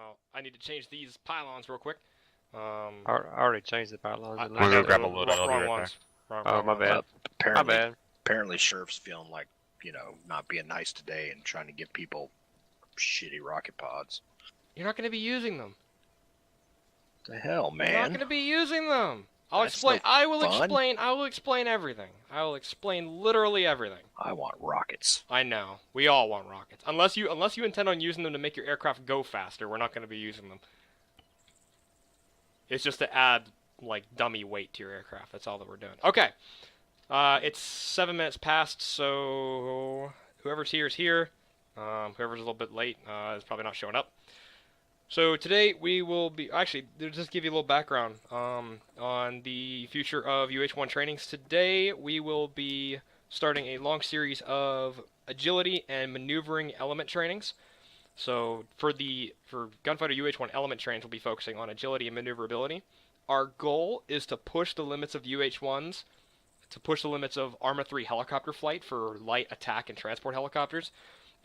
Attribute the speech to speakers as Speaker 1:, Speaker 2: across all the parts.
Speaker 1: Well, I need to change these pylons real quick.
Speaker 2: I already changed the pylons.
Speaker 1: I
Speaker 2: at
Speaker 1: know,
Speaker 2: least.
Speaker 3: We're gonna grab a
Speaker 1: wrong,
Speaker 3: load. I'll be
Speaker 1: wrong
Speaker 3: right
Speaker 1: ones. Wrong
Speaker 2: Oh, my
Speaker 1: ones.
Speaker 2: bad. My
Speaker 4: Apparently,
Speaker 2: bad.
Speaker 4: apparently, Sheriff's feeling like, not being nice today and trying to give people shitty rocket pods.
Speaker 1: You're not going to be using them.
Speaker 4: The hell, man?
Speaker 1: You're not going to be using them. I'll
Speaker 4: That's
Speaker 1: explain.
Speaker 4: no
Speaker 1: I will
Speaker 4: fun.
Speaker 1: explain. I will explain everything. I will explain literally everything.
Speaker 4: I want rockets.
Speaker 1: I know. We all want rockets. Unless you intend on using them to make your aircraft go faster, we're not going to be using them. It's just to add like dummy weight to your aircraft. That's all that we're doing. Okay. It's 7 minutes past, so whoever's here is here. Whoever's a little bit late is probably not showing up. So today we will be, actually, just give you a little background on the future of UH-1 trainings. Today we will be starting a long series of agility and maneuvering element trainings. So for Gunfighter UH-1 element trains, we'll be focusing on agility and maneuverability. Our goal is to push the limits of UH-1s, to push the limits of Arma 3 helicopter flight for light attack and transport helicopters,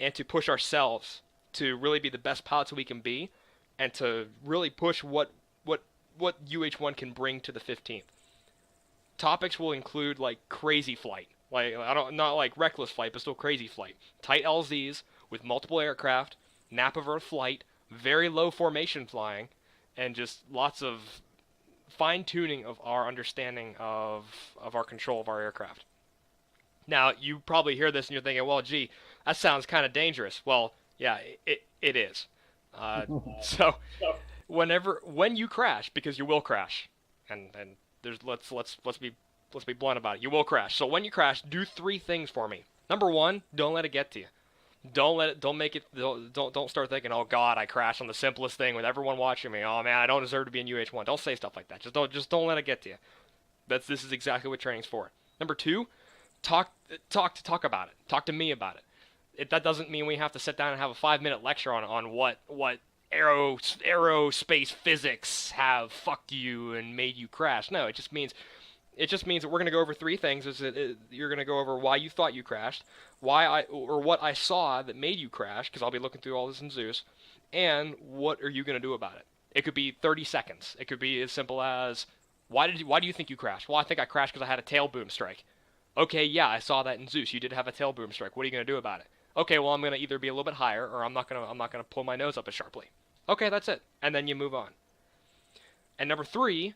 Speaker 1: and to push ourselves to really be the best pilots we can be, and to really push what UH-1 can bring to the 15th. Topics will include like crazy flight, like not like reckless flight, but still crazy flight. Tight LZs with multiple aircraft, nap-of-earth flight, very low formation flying, and just lots of fine-tuning of our understanding of our control of our aircraft. Now, you probably hear this and you're thinking, well, gee, that sounds kind of dangerous. Well, yeah, it is. So, when you crash, because you will crash, and there's let's be blunt about it. You will crash. So when you crash, do 3 things for me. Number 1, don't let it get to you. Don't start thinking, oh God, I crashed on the simplest thing with everyone watching me. Oh man, I don't deserve to be in UH-1. Don't say stuff like that. Just don't let it get to you. This is exactly what training's for. Number 2, talk about it. Talk to me about it. That doesn't mean we have to sit down and have a 5-minute lecture on what aerospace physics have fucked you and made you crash. No, it just means that we're going to go over 3 things. You're going to go over why you thought you crashed, what I saw that made you crash, because I'll be looking through all this in Zeus, and what are you going to do about it. It could be 30 seconds. It could be as simple as, why do you think you crashed? Well, I think I crashed because I had a tail boom strike. Okay, yeah, I saw that in Zeus. You did have a tail boom strike. What are you going to do about it? Okay, well, I'm going to either be a little bit higher, or I'm not going to pull my nose up as sharply. Okay, that's it. And then you move on. And number 3,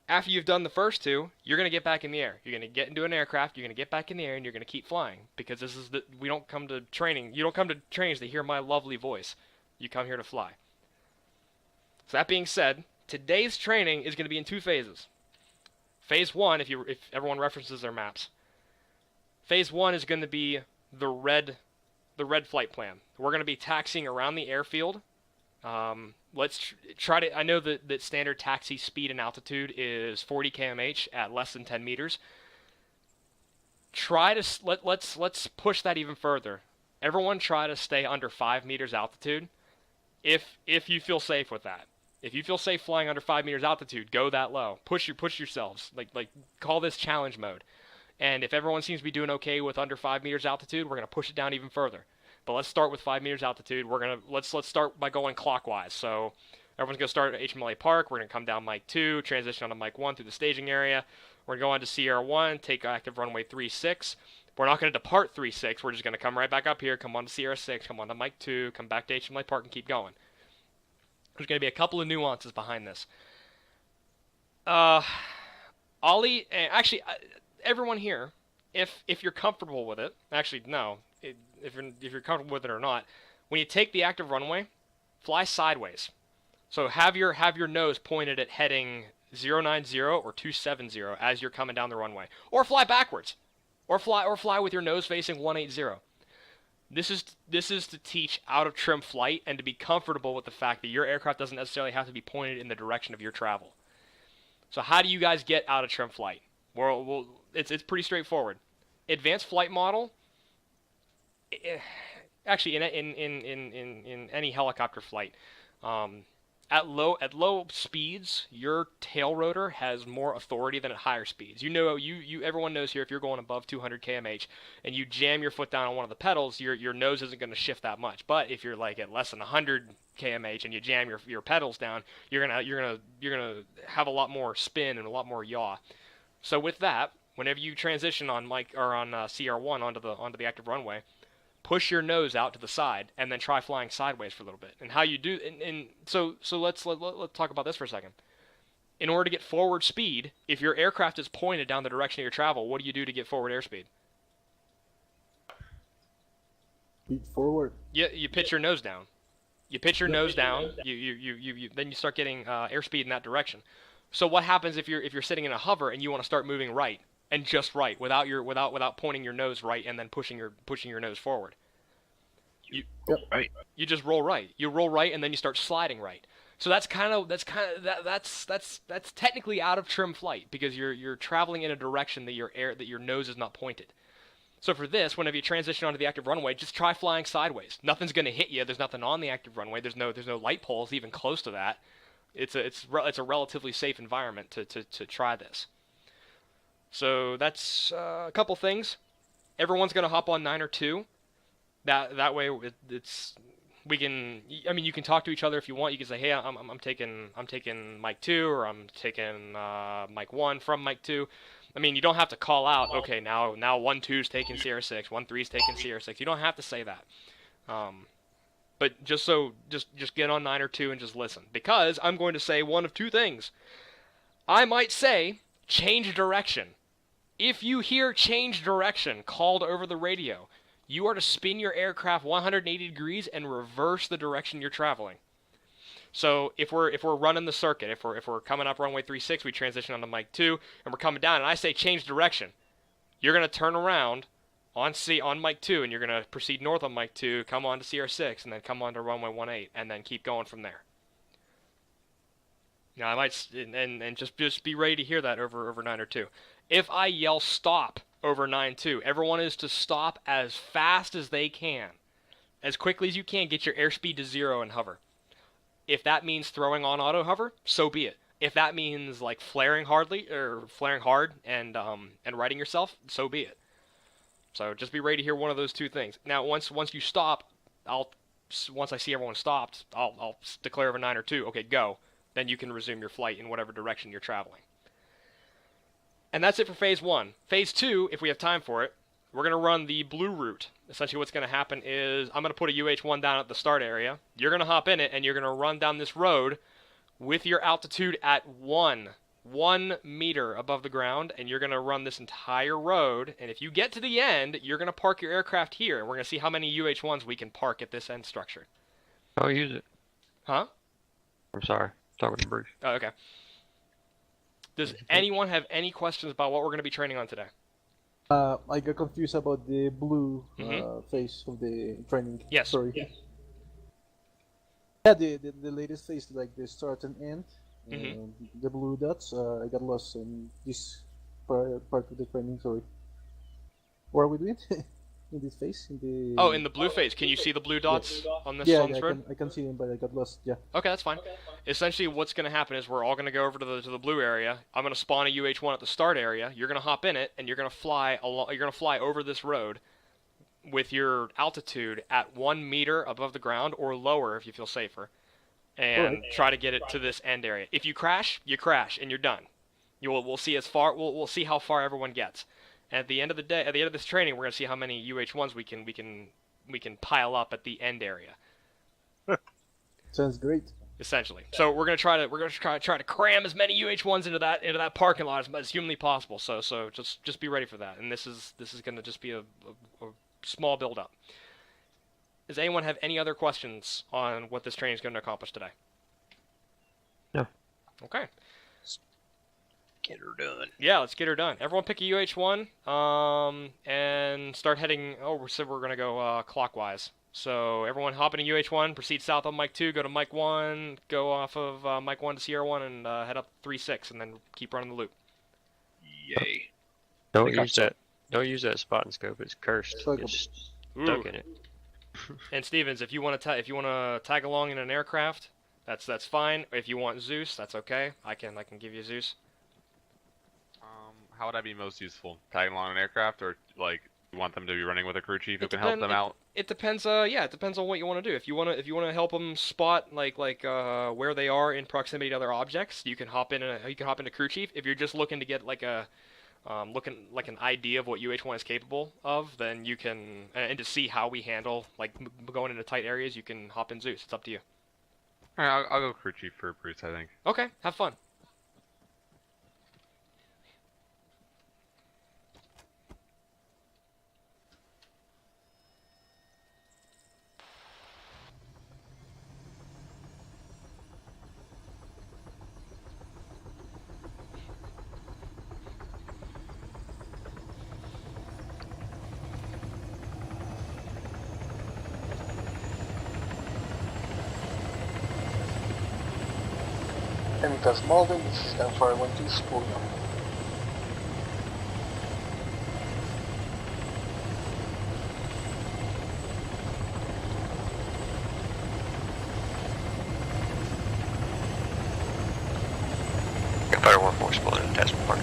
Speaker 1: after you've done the first 2, you're going to get back in the air. You're going to get into an aircraft, you're going to get back in the air, and you're going to keep flying. Because we don't come to training. You don't come to trainings to hear my lovely voice. You come here to fly. So that being said, today's training is going to be in 2 phases. Phase 1, if everyone references their maps. Phase 1 is going to be the red flight plan. We're going to be taxiing around the airfield. Let's try to. I know that standard taxi speed and altitude is 40 km/h at less than 10 meters. Let's push that even further. Everyone try to stay under 5 meters altitude. If you feel safe with that. If you feel safe flying under 5 meters altitude, go that low. Push yourselves. Like call this challenge mode. And if everyone seems to be doing okay with under 5 meters altitude, we're going to push it down even further. But let's start with 5 meters altitude. Let's start by going clockwise. So everyone's going to start at HMLA Park. We're going to come down Mike 2, transition onto Mike 1 through the staging area. We're going to go on to Sierra 1, take active runway 36. We're not going to depart 36. We're just going to come right back up here, come on to Sierra 6, come on to Mike 2, come back to HMLA Park, and keep going. There's going to be a couple of nuances behind this. Ollie, actually, everyone here, if you're comfortable with it, actually no, if you're comfortable with it or not, when you take the active runway, fly sideways. So have your nose pointed at heading 090 or 270 as you're coming down the runway, or fly backwards, or fly with your nose facing 180. This is to teach out of trim flight and to be comfortable with the fact that your aircraft doesn't necessarily have to be pointed in the direction of your travel. So how do you guys get out of trim flight? Well, it's pretty straightforward. Advanced flight model. Actually, in any helicopter flight, At low speeds, your tail rotor has more authority than at higher speeds. You know, everyone knows here if you're going above 200 kmh and you jam your foot down on one of the pedals, your nose isn't going to shift that much. But if you're like at less than 100 kmh and you jam your pedals down, you're gonna have a lot more spin and a lot more yaw. So with that, whenever you transition on CR1 onto the active runway, push your nose out to the side and then try flying sideways for a little bit. And how you do, so let's talk about this for a second. In order to get forward speed, if your aircraft is pointed down the direction of your travel, what do you do to get forward airspeed?
Speaker 3: Beat forward.
Speaker 1: Yeah, you pitch your nose down. You pitch your nose down. Then you start getting airspeed in that direction. So what happens if you're sitting in a hover and you want to start moving right? And just right, without pointing your nose right and then pushing your nose forward. You just roll right. You roll right and then you start sliding right. So that's technically out of trim flight because you're traveling in a direction that your nose is not pointed. So for this, whenever you transition onto the active runway, just try flying sideways. Nothing's going to hit you. There's nothing on the active runway. There's no light poles even close to that. It's a relatively safe environment to try this. So that's a couple things. Everyone's gonna hop on 9 or 2. That way we can. I mean, you can talk to each other if you want. You can say, hey, I'm taking Mike 2 or I'm taking Mike 1 from Mike 2. I mean, you don't have to call out. Okay, now 1-2's taking CR6, 1-3's taking CR6. You don't have to say that. But just get on 9 or 2 and just listen because I'm going to say one of two things. I might say change direction. If you hear change direction called over the radio, you are to spin your aircraft 180 degrees and reverse the direction you're traveling. So if we're running the circuit, if we're coming up runway 36, we transition onto Mike 2, and we're coming down, and I say change direction, you're going to turn around on Mike 2, and you're going to proceed north on Mike 2, come on to CR6, and then come on to runway 18, and then keep going from there. Now I might and just be ready to hear that over 9 or 2. If I yell stop over 9-2, everyone is to stop as fast as they can. As quickly as you can, get your airspeed to 0 and hover. If that means throwing on auto hover, so be it. If that means like flaring hard and righting yourself, so be it. So just be ready to hear one of those two things. Now once you stop, once I see everyone stopped, I'll declare over 9 or 2, okay, go. Then you can resume your flight in whatever direction you're traveling. And that's it for Phase 1. Phase 2, if we have time for it, we're going to run the blue route. Essentially what's going to happen is I'm going to put a UH-1 down at the start area. You're going to hop in it, and you're going to run down this road with your altitude at 1 meter above the ground, and you're going to run this entire road. And if you get to the end, you're going to park your aircraft here, and we're going to see how many UH-1s we can park at this end structure.
Speaker 2: I'll use it.
Speaker 1: Huh?
Speaker 2: I'm sorry. Talking to Bruce.
Speaker 1: Oh, okay. Does anyone have any questions about what we're going to be training on today?
Speaker 3: I got confused about the blue phase of the training.
Speaker 1: Yes.
Speaker 3: Sorry. Yes. Yeah, the latest phase, like the start and end, the blue dots. I got lost in this part of the training. Sorry. What are we doing in this phase? In
Speaker 1: the blue phase. Can you see the blue dots on this road?
Speaker 3: I can see them, but I got lost. Yeah.
Speaker 1: Okay, that's fine. Essentially, what's going to happen is we're all going to go over to the blue area. I'm going to spawn a UH-1 at the start area. You're going to hop in it, and you're going to fly over this road with your altitude at 1 meter above the ground or lower if you feel safer, and try to get it to this end area. If you crash, and you're done. We'll see we'll see how far everyone gets. And at the end of the day, at the end of this training, we're going to see how many UH-1s we can pile up at the end area.
Speaker 3: Sounds great.
Speaker 1: Essentially, so we're gonna try to cram as many UH-1s into that parking lot as humanly possible. So just be ready for that. And this is gonna just be a small build up. Does anyone have any other questions on what this training is going to accomplish today?
Speaker 2: No.
Speaker 1: Okay.
Speaker 4: Get her done.
Speaker 1: Yeah, let's get her done. Everyone pick a UH-1 and start heading. Oh, we're going to go clockwise. So everyone hop in a UH-1, proceed south on Mike 2, go to Mike 1, go off of Mike 1 to CR1, and head up 3-6, and then keep running the loop.
Speaker 4: Yay.
Speaker 2: Don't use that spot and scope. It's cursed. It's stuck in it.
Speaker 1: And Stevens, if you want to tag along in an aircraft, That's fine. If you want Zeus, that's okay. I can give you Zeus.
Speaker 5: How would I be most useful? Tagging along an aircraft, or like you want them to be running with a crew chief who
Speaker 1: It
Speaker 5: can help them out?
Speaker 1: It depends. Yeah, it depends on what you want to do. If you want to help them spot where they are in proximity to other objects, you can hop into crew chief. If you're just looking to get like a an idea of what UH1 is capable of, then you can and to see how we handle going into tight areas, you can hop in Zeus. It's up to you.
Speaker 5: All right, I'll go crew chief for Bruce, I think.
Speaker 1: Okay, have fun.
Speaker 3: Emitas Malden, this is Gunfire 12, spool now.
Speaker 2: Gunfighter 1-4 split in attachment park.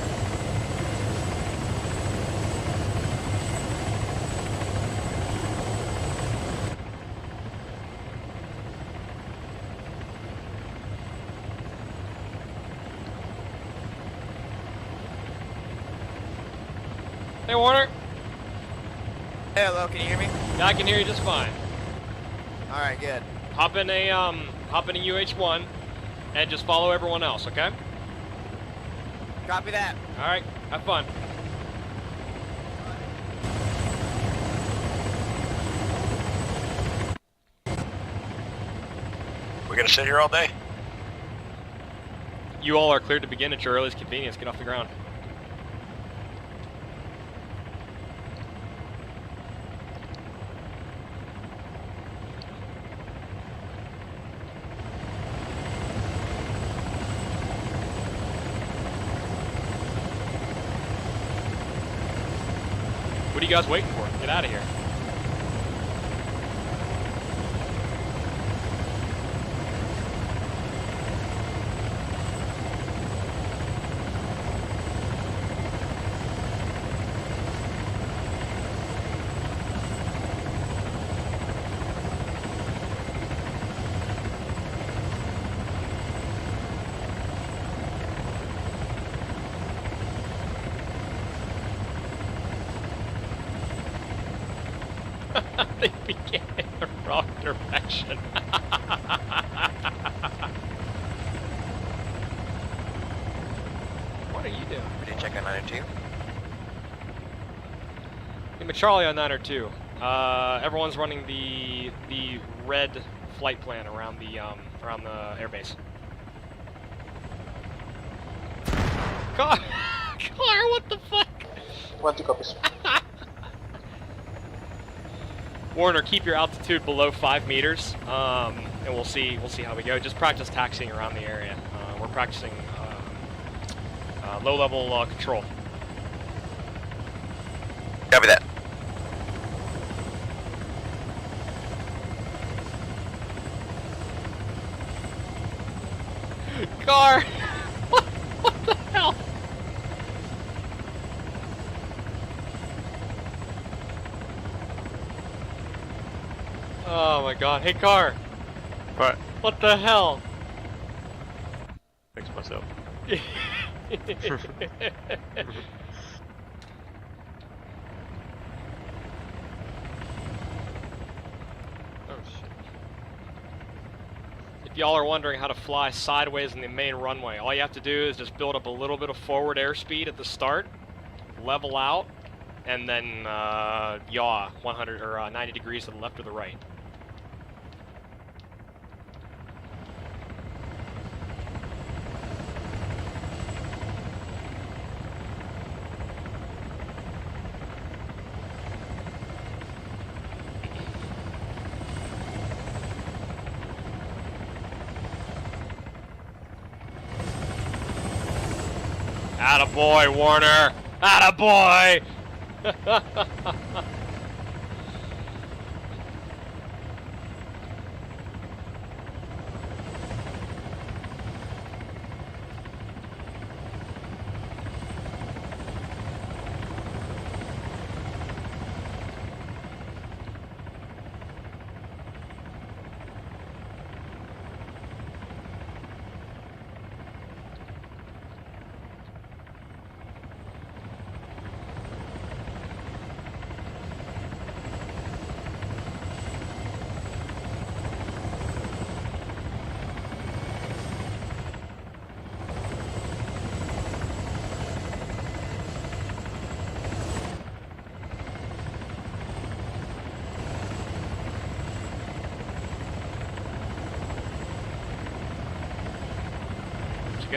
Speaker 1: Hey Warner.
Speaker 6: Hey, hello, can you hear me?
Speaker 1: Yeah, I can hear you just fine.
Speaker 6: Alright, good.
Speaker 1: Hop in a UH1 and just follow everyone else, okay?
Speaker 6: Copy that.
Speaker 1: All right, have fun.
Speaker 4: We're gonna sit here all day?
Speaker 1: You all are cleared to begin at your earliest convenience. Get off the ground. What are you guys waiting for? Get out of here. They began in the wrong direction. What are you doing?
Speaker 2: We did check on 902.
Speaker 1: I'm a Charlie on 902. Everyone's running the red flight plan around the airbase. Car, what the fuck?
Speaker 3: 1-2 copies.
Speaker 1: Warner, keep your altitude below 5 meters, and we'll see how we go. Just practice taxiing around the area. We're practicing low-level control.
Speaker 2: Copy that.
Speaker 1: Car, what the hell? Oh my god. Hey, car.
Speaker 2: What?
Speaker 1: What the hell?
Speaker 2: Fix myself.
Speaker 1: Oh shit. If y'all are wondering how to fly sideways in the main runway, all you have to do is just build up a little bit of forward airspeed at the start, level out, and then yaw 100 or 90 degrees to the left or the right. Attaboy, Warner! Attaboy!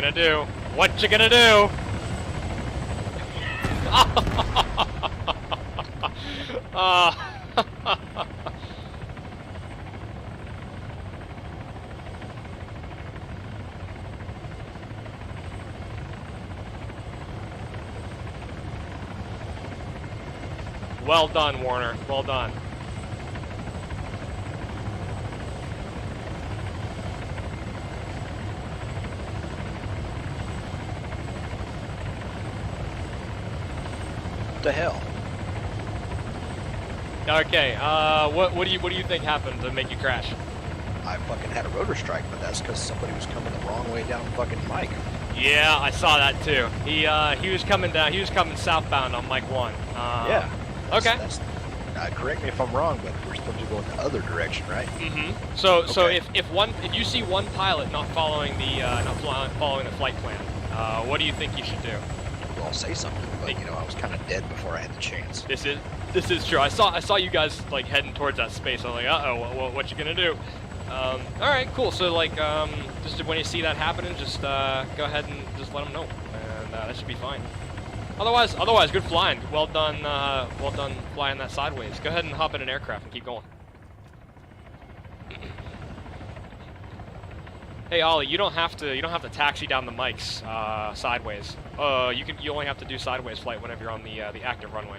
Speaker 1: gonna do? What you gonna do? Well done, Warner. Well done.
Speaker 4: What the hell?
Speaker 1: Okay. What do you think happened to make you crash?
Speaker 4: I fucking had a rotor strike, but that's because somebody was coming the wrong way down fucking Mike.
Speaker 1: Yeah, I saw that too. He was coming down. He was coming southbound on Mike 1.
Speaker 4: Yeah.
Speaker 1: Okay.
Speaker 4: Correct me if I'm wrong, but we're supposed to go in the other direction, right?
Speaker 1: Mm-hmm. So
Speaker 4: Okay.
Speaker 1: if you see one pilot not following the following the flight plan, what do you think you should do?
Speaker 4: Well, I'll say something, but you know, I was kind of dead before I had the chance.
Speaker 1: This is true. I saw you guys like heading towards that space. I'm like, uh-oh, what you gonna do? All right, cool. So like, just when you see that happening, just go ahead and just let them know, and that should be fine. Otherwise, good flying. Well done flying that sideways. Go ahead and hop in an aircraft and keep going. Hey Ollie, you don't have to taxi down the mics sideways. You only have to do sideways flight whenever you're on the active runway.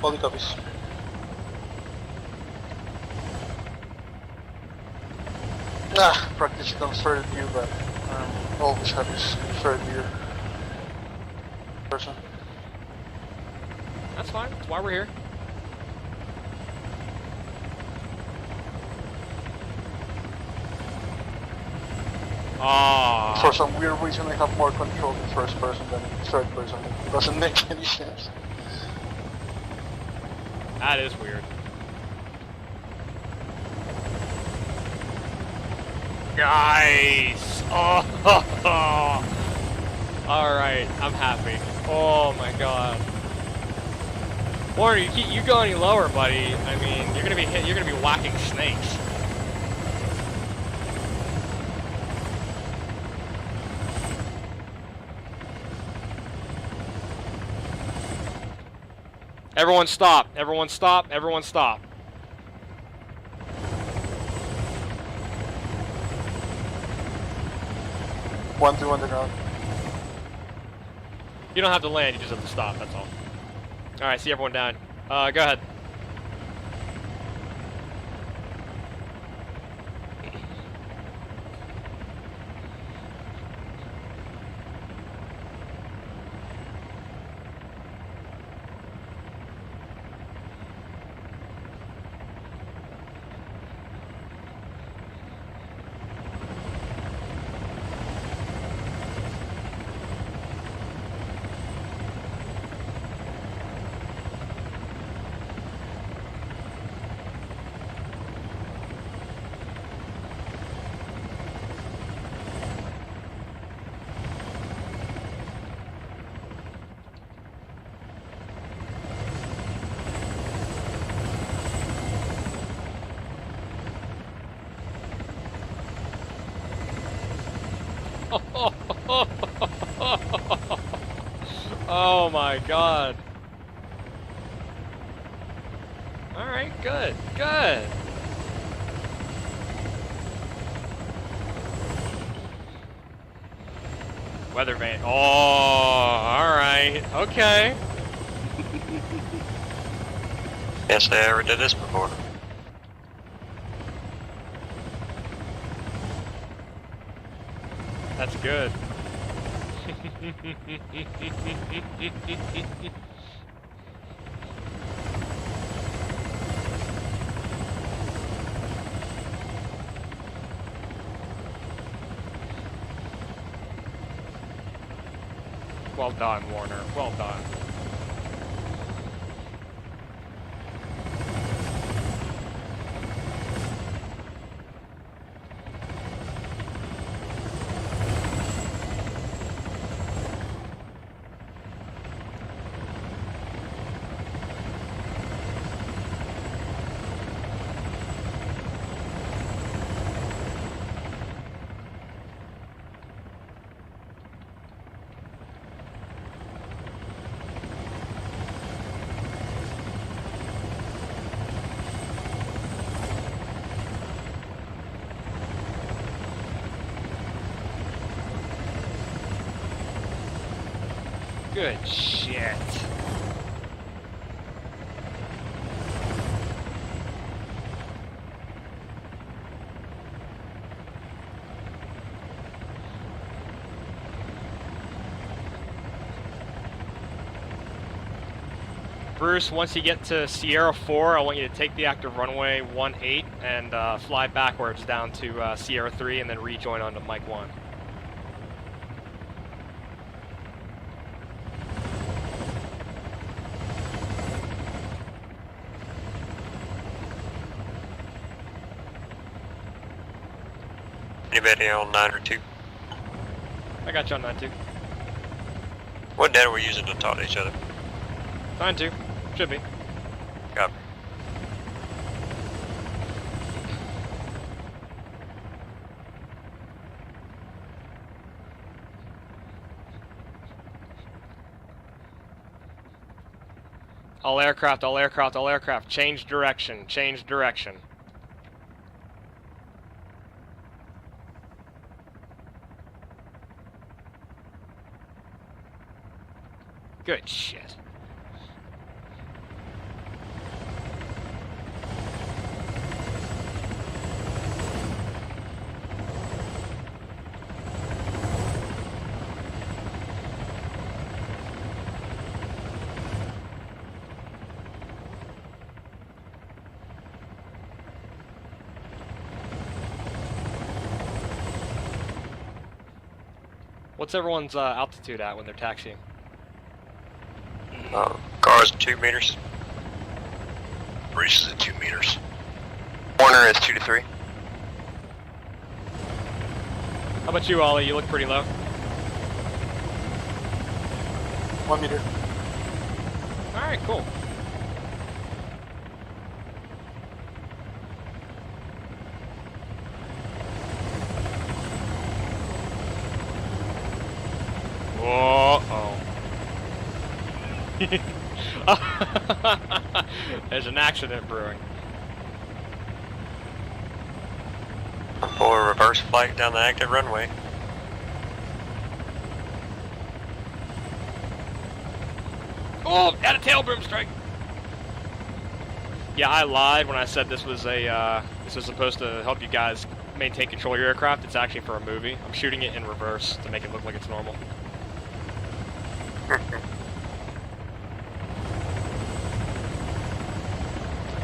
Speaker 7: All copies. Practice it on third view, but always have this third view person.
Speaker 1: That's fine. That's why we're here. Ah.
Speaker 7: For some weird reason, I have more control in first person than in third person. It doesn't make any sense.
Speaker 1: That is weird. Nice! Oh! Alright, I'm happy. Oh my god. Warner, you go any lower, buddy. I mean, you're gonna be whacking snakes. Everyone stop. Everyone stop. Everyone stop.
Speaker 7: One, two underground.
Speaker 1: You don't have to land, you just have to stop, that's all. Alright, see everyone down. Go ahead. Oh my god. Alright, good, good. Weather vane. Oh, alright, okay.
Speaker 2: Can't say I ever did this before.
Speaker 1: That's good. Well done, Warner. Well done. Good shit. Bruce, once you get to Sierra 4, I want you to take the active runway 18 and fly backwards down to Sierra 3 and then rejoin onto Mike 1.
Speaker 2: Anybody on 9 or 2?
Speaker 1: I got you on 9-2.
Speaker 2: What data are we using to talk to each other?
Speaker 1: 9-2. Should be.
Speaker 2: Copy.
Speaker 1: All aircraft, all aircraft, all aircraft. Change direction, change direction. Good shit. What's everyone's altitude at when they're taxiing?
Speaker 2: Cars 2 meters.
Speaker 4: Reese is at 2 meters.
Speaker 2: Warner is 2 to 3.
Speaker 1: How about you, Ollie? You look pretty low.
Speaker 7: 1 meter.
Speaker 1: Alright, cool. Whoa-oh. There's an accident brewing.
Speaker 2: For reverse flight down the active runway.
Speaker 1: Oh, had a tail boom strike. Yeah, I lied when I said this was supposed to help you guys maintain control of your aircraft. It's actually for a movie. I'm shooting it in reverse to make it look like it's normal.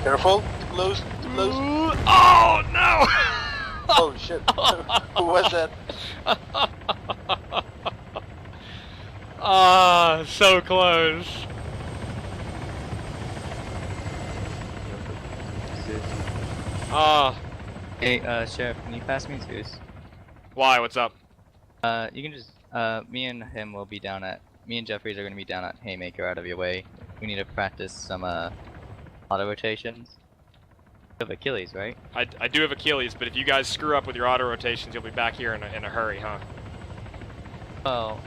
Speaker 7: Careful, too close, too close.
Speaker 1: Oh no!
Speaker 7: Oh shit. Who was that?
Speaker 1: Ah, so close. Ah,
Speaker 8: Hey, Sheriff, can you pass me Zeus?
Speaker 1: why? What's up?
Speaker 8: You can just, me and him will be down at, me and Jeffries are gonna be down at Haymaker out of your way. We need to practice some, auto rotations. You have Achilles, right?
Speaker 1: I do have Achilles, but if you guys screw up with your auto rotations, you'll be back here in a hurry, huh?
Speaker 8: Well,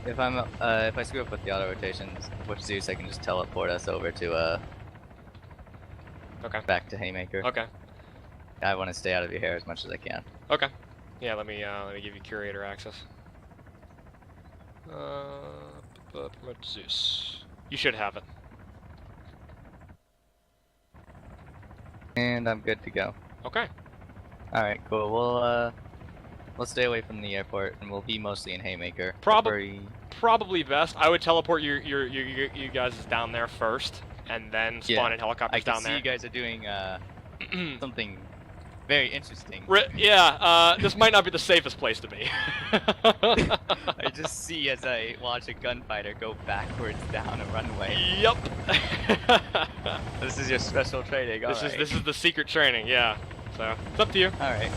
Speaker 8: if I screw up with the auto rotations, with Zeus I can just teleport us over to,
Speaker 1: Okay.
Speaker 8: back to Haymaker.
Speaker 1: Okay.
Speaker 8: I want to stay out of your hair as much as I can.
Speaker 1: Okay. Yeah, let me give you curator access. Promote Zeus. You should have it.
Speaker 8: And I'm good to go.
Speaker 1: Okay.
Speaker 8: Alright, cool. We'll stay away from the airport, and we'll be mostly in Haymaker.
Speaker 1: Probably best. I would teleport you guys down there first, and then spawn in helicopters
Speaker 8: I can
Speaker 1: down
Speaker 8: see
Speaker 1: there.
Speaker 8: you guys are doing something very interesting.
Speaker 1: This might not be the safest place to be.
Speaker 8: I just see as I watch a gunfighter go backwards down a runway.
Speaker 1: Yep.
Speaker 8: This is your special training.
Speaker 1: This is the secret training. Yeah. So it's up to you.
Speaker 8: All right.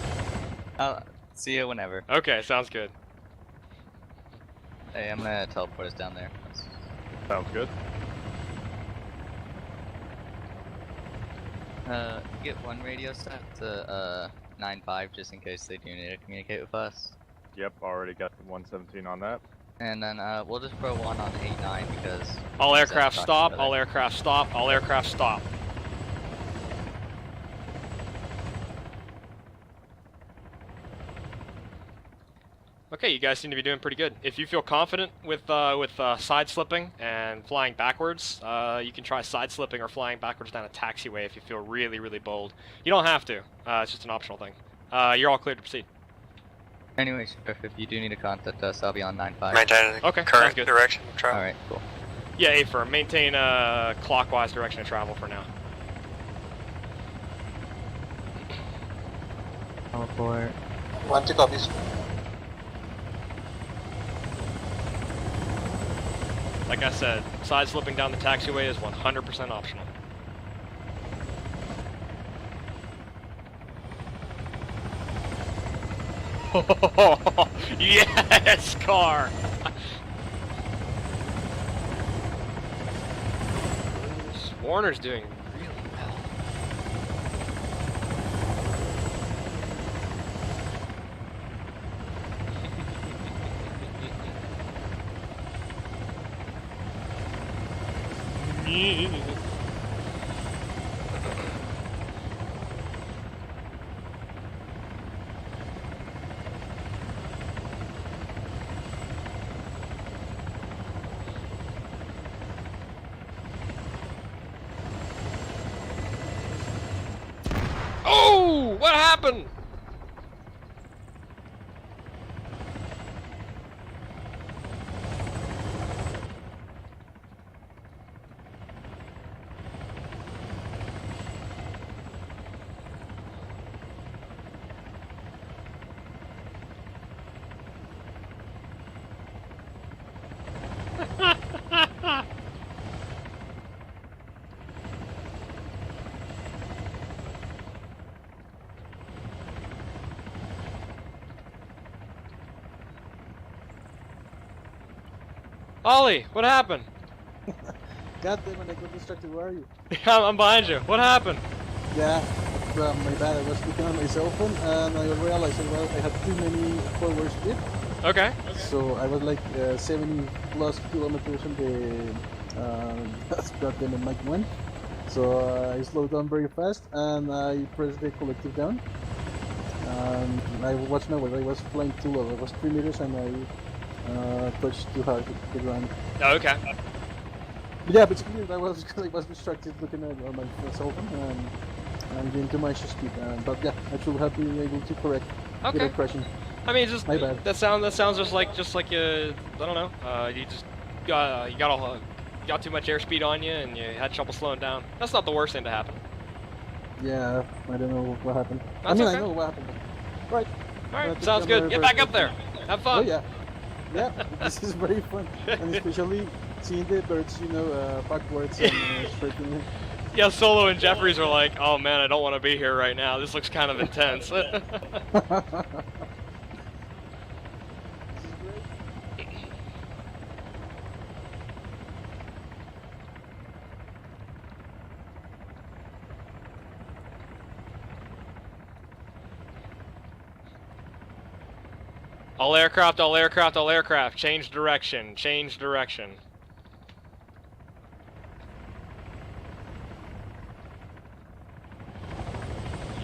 Speaker 8: I'll see you whenever.
Speaker 1: Okay, sounds good.
Speaker 8: Hey, I'm gonna teleport us down there.
Speaker 5: Sounds good.
Speaker 8: Get one radio set to 9-5 just in case they do need to communicate with us.
Speaker 5: Yep, already got the 117 on that.
Speaker 8: And then we'll just throw one on 8-9 because
Speaker 1: All
Speaker 8: we just
Speaker 1: aircraft
Speaker 8: have to talk to
Speaker 1: stop.
Speaker 8: each
Speaker 1: All
Speaker 8: other.
Speaker 1: aircraft stop. All aircraft stop. Okay, you guys seem to be doing pretty good. If you feel confident with side slipping and flying backwards, you can try side slipping or flying backwards down a taxiway if you feel really, really bold. You don't have to. It's just an optional thing. You're all cleared to proceed.
Speaker 8: Anyway, Sheriff, if you do need to contact us, I'll be on 9-5.
Speaker 2: Maintaining
Speaker 1: Okay, sounds
Speaker 2: current
Speaker 1: good.
Speaker 2: direction of travel.
Speaker 8: Alright, cool.
Speaker 1: Yeah, A-firm. Maintain clockwise direction of travel for now.
Speaker 8: Teleport.
Speaker 7: 20 copies.
Speaker 1: Like I said, side slipping down the taxiway is 100% optional. Yes, car! Warner's doing really well. Oh, what happened? Ollie, what happened?
Speaker 3: God damn it, I got distracted. Where are you?
Speaker 1: I'm behind you. What happened?
Speaker 3: Yeah, my bad. I was looking on my cell phone and I realized that I had too many forward speed.
Speaker 1: Okay.
Speaker 3: So I was like 70 plus kilometers on the goddamn Mach 1. So I slowed down very fast and I pressed the collective down. And I was nowhere. I was flying too low. I was 3 meters and I touched too hard the ground.
Speaker 1: Oh, okay.
Speaker 3: But yeah, basically I was distracted looking at my cell phone and I'm getting too much speed. But yeah, I should have been able to correct
Speaker 1: Okay.
Speaker 3: without crashing.
Speaker 1: I mean, just
Speaker 3: My bad.
Speaker 1: that sounds just like I don't know. You just got too much airspeed on you and you had trouble slowing down. That's not the worst thing to happen.
Speaker 3: Yeah, I don't know what happened.
Speaker 1: That's
Speaker 3: I
Speaker 1: okay.
Speaker 3: know what happened. But... Right.
Speaker 1: All
Speaker 3: I
Speaker 1: right,
Speaker 3: think
Speaker 1: sounds
Speaker 3: I'm
Speaker 1: good.
Speaker 3: very,
Speaker 1: Get
Speaker 3: very
Speaker 1: back up there. Have
Speaker 3: Oh
Speaker 1: fun.
Speaker 3: yeah. Yeah, this is very fun. And especially seeing the birds, backwards and straight in.
Speaker 1: Yeah, Solo and Jeffries are like, oh man, I don't want to be here right now. This looks kind of intense. All aircraft, all aircraft, all aircraft. Change direction, change direction.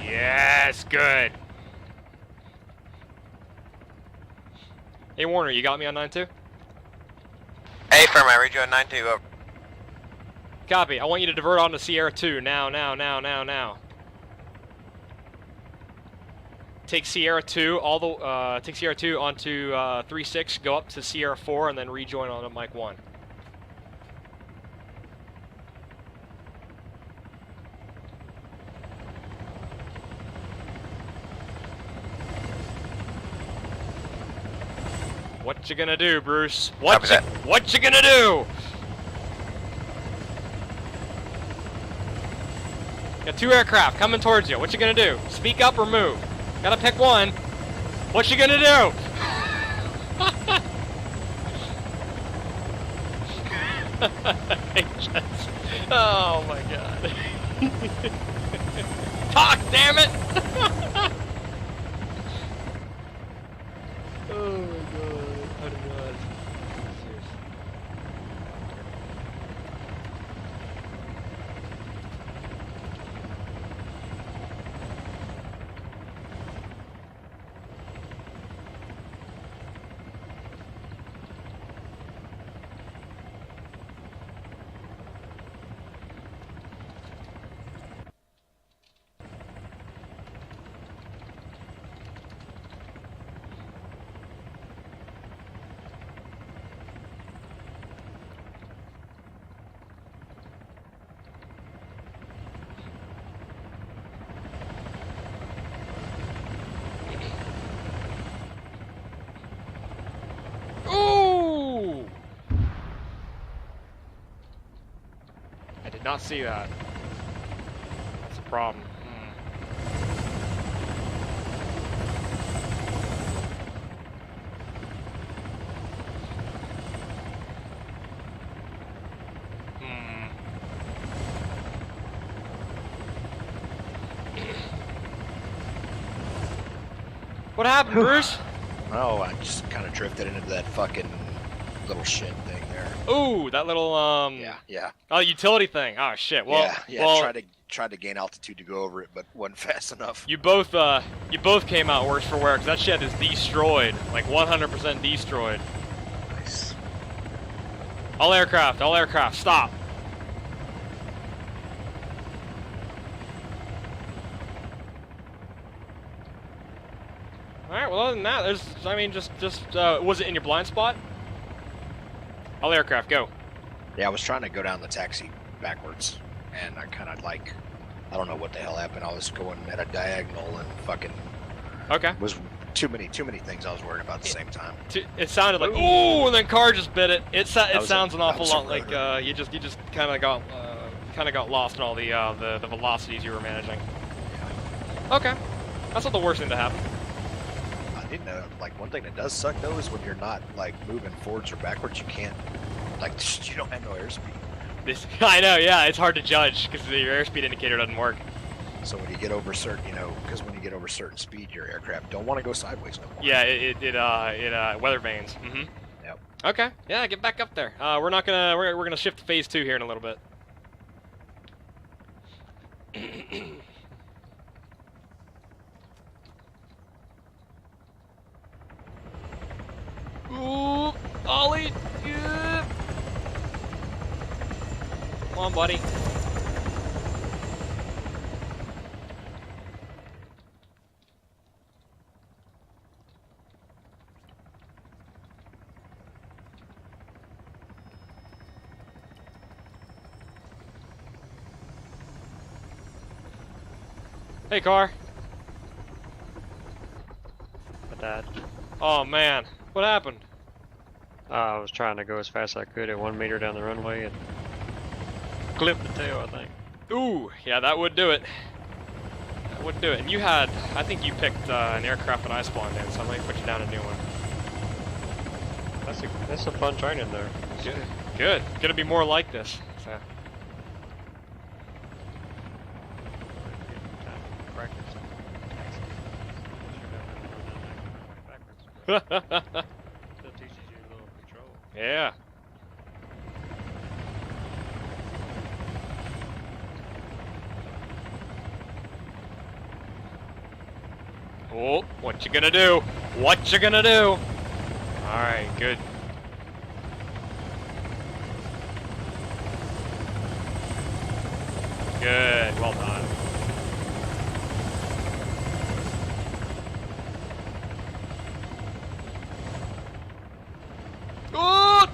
Speaker 1: Yes, good. Hey Warner, you got me on 9-2?
Speaker 6: Hey, firm, I read you on 9-2, over.
Speaker 1: Copy. I want you to divert onto Sierra 2 now. Take Sierra 2 take Sierra 2 onto 3-6, go up to Sierra 4, and then rejoin on Mike 1. What you gonna do, Bruce? What you gonna do? Got 2 aircraft coming towards you. What you gonna do? Speak up or move? Gotta pick one. What you gonna do? Oh my god. Talk, damn it! Oh my god. Oh my god. Seriously. not see that. That's a problem. What happened, Bruce?
Speaker 4: Oh, I just kind of drifted into that fucking little shit thing there.
Speaker 1: Ooh, that little
Speaker 4: Yeah.
Speaker 1: oh, utility thing. Oh shit. Well,
Speaker 4: yeah.
Speaker 1: well,
Speaker 4: Tried to gain altitude to go over it, but wasn't fast enough.
Speaker 1: you both came out worse for wear, 'cause that shit is destroyed, like 100% destroyed.
Speaker 4: Nice.
Speaker 1: All aircraft, stop. All right. Well, other than that, was it in your blind spot? All aircraft, go.
Speaker 4: Yeah, I was trying to go down the taxi backwards, and I kind of like, I don't know what the hell happened. I was going at a diagonal and fucking
Speaker 1: Okay.
Speaker 4: was too many things I was worried about at the same time.
Speaker 1: It sounded like ooh, and then car just bit it. It sounds an awful
Speaker 4: that was a
Speaker 1: lot like
Speaker 4: rotor.
Speaker 1: you just kind of got lost in all the velocities you were managing. Okay, that's not the worst thing to happen.
Speaker 4: I didn't know. Like one thing that does suck though is when you're not like moving forwards or backwards, you can't like you don't have no airspeed.
Speaker 1: I know, yeah, it's hard to judge because your airspeed indicator doesn't work.
Speaker 4: So when you get over certain, because when you get over certain speed, your aircraft don't want to go sideways no more.
Speaker 1: Yeah, it weather vanes. Mm-hmm.
Speaker 4: Yep.
Speaker 1: Okay, yeah, get back up there. We're gonna shift to phase 2 here in a little bit. Ooh, Ollie. Yeah. Come on, buddy. Hey, car.
Speaker 2: My dad.
Speaker 1: Oh man, what happened?
Speaker 2: I was trying to go as fast as I could at 1 meter down the runway and clipped the tail, I think.
Speaker 1: Ooh, yeah, that would do it. That would do it. And you had, I think you picked an aircraft that I spawned in, so I'm gonna put you down a new one.
Speaker 2: That's a fun training there.
Speaker 1: Good. Good. Gonna be more like this. So.
Speaker 2: Still teaches you a little control.
Speaker 1: Yeah. Oh, what you gonna do? What you gonna do? Alright, good. Good, well done. Oh!